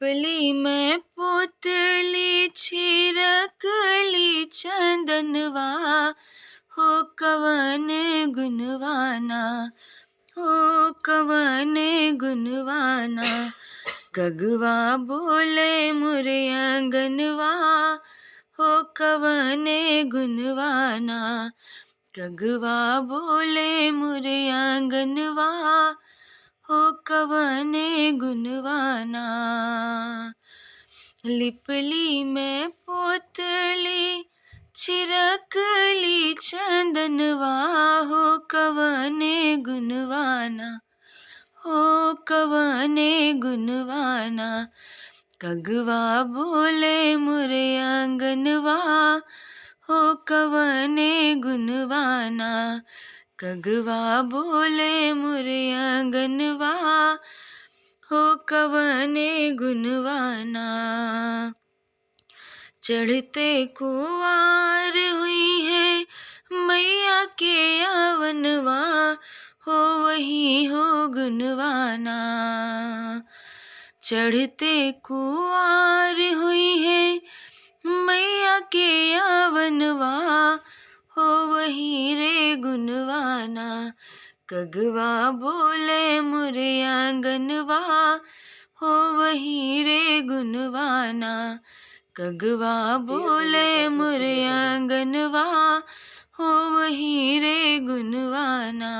लिपली मैं पोतली छिरकली चंदनवा, हो कवन गुनवाना, हो कवन गुनवाना। कगवा बोले मोरे आंगनवा, हो कवन गुनवाना। कगवा बोले मोरे आंगनवा, हो कवन गुनवाना। लिपली मैं पोतली छिरकली चंदनवा, हो कवन गुनवाना, हो कवन गुनवाना। कगवा बोले मोरे आंगनवा, हो कवन गुनवाना। कगवा बोले मोरे आंगनवा, हो कवन गुनवाना। चढ़ते कुवार हुई है मैया के आवनवा, हो वही हो गुनवाना। चढ़ते कुवार हुई है मैया के आवनवा, हो वही रे गुनवाना। कगवा बोले मोरे आंगनवा, हो वही रे गुनवाना। कगवा बोले मोरे आंगनवा, हो वही रे गुनवाना।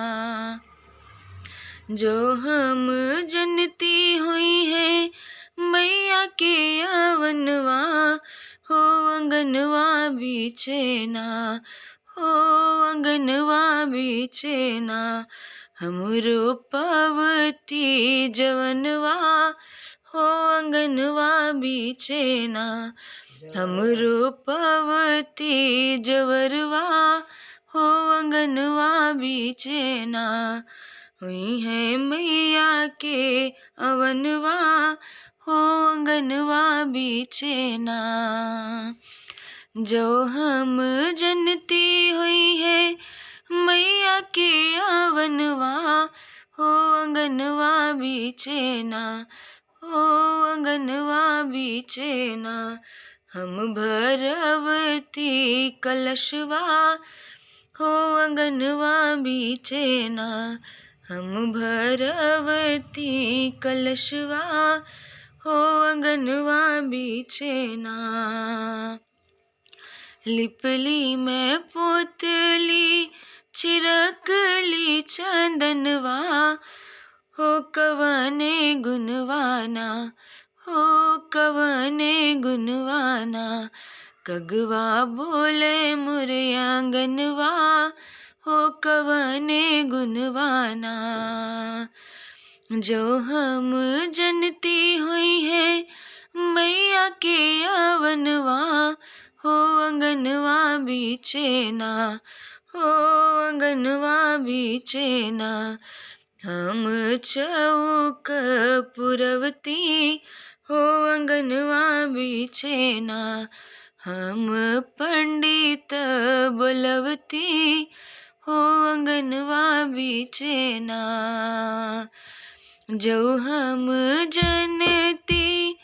जो हम जनती हुई है मैया के आवनवा, हो अंगनवा बीचेना, हो अंगनवा बीचेना। हमरो पवती जवनवा, हो अंगनवा बीचेना। हमरो पवती जवरवा, हो अंगनवा बीचेना। हुई है मैया के अवनवा, हो अंगनवा बीचेना। जो हम जनती हुई है मैया के आवनवा, हो अंगनवा बीचेना, हो अंगनवा बीचेना। हम भरवती कलशवा, हो अंगनवा बीचेना। हम भरवती कलशवा, हो अंगनवा बीचेना। लिपली मैं पोतली छिरकली चंदनवा, हो कवन गुनवाना, हो कवन गुनवाना। कगवा बोले मोरे आंगनवा, हो कवन गुनवाना। जो हम जनती हुई है मैया के आवनवा, हो अंगनवा बीचेना, हो अंगनवा बीचेना। हम चौक पुरवती, हो अंगनवा बीचेना। हम पंडित बुलवती, हो अंगनवा बीचेना। जो हम जनती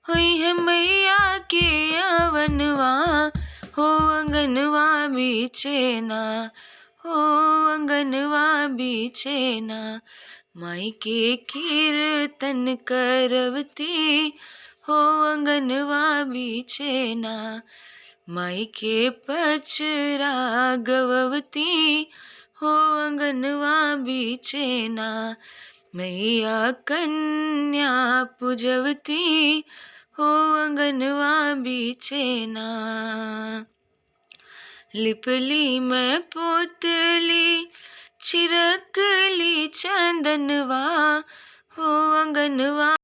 हुई है मैया के आवनवा, हो अंगनवा बीचेना, हो अंगनवा बीचेना। माई के कीर्तन करवती, हो अंगनवा बीचेना। माई के पचरा गववती, हो अंगनवा बीचेना। मैया कन्या पूजवती, हो अंगनवा बीचेना। लिपली मैं पोतली छिरकली चंदनवा, हो अंगनवा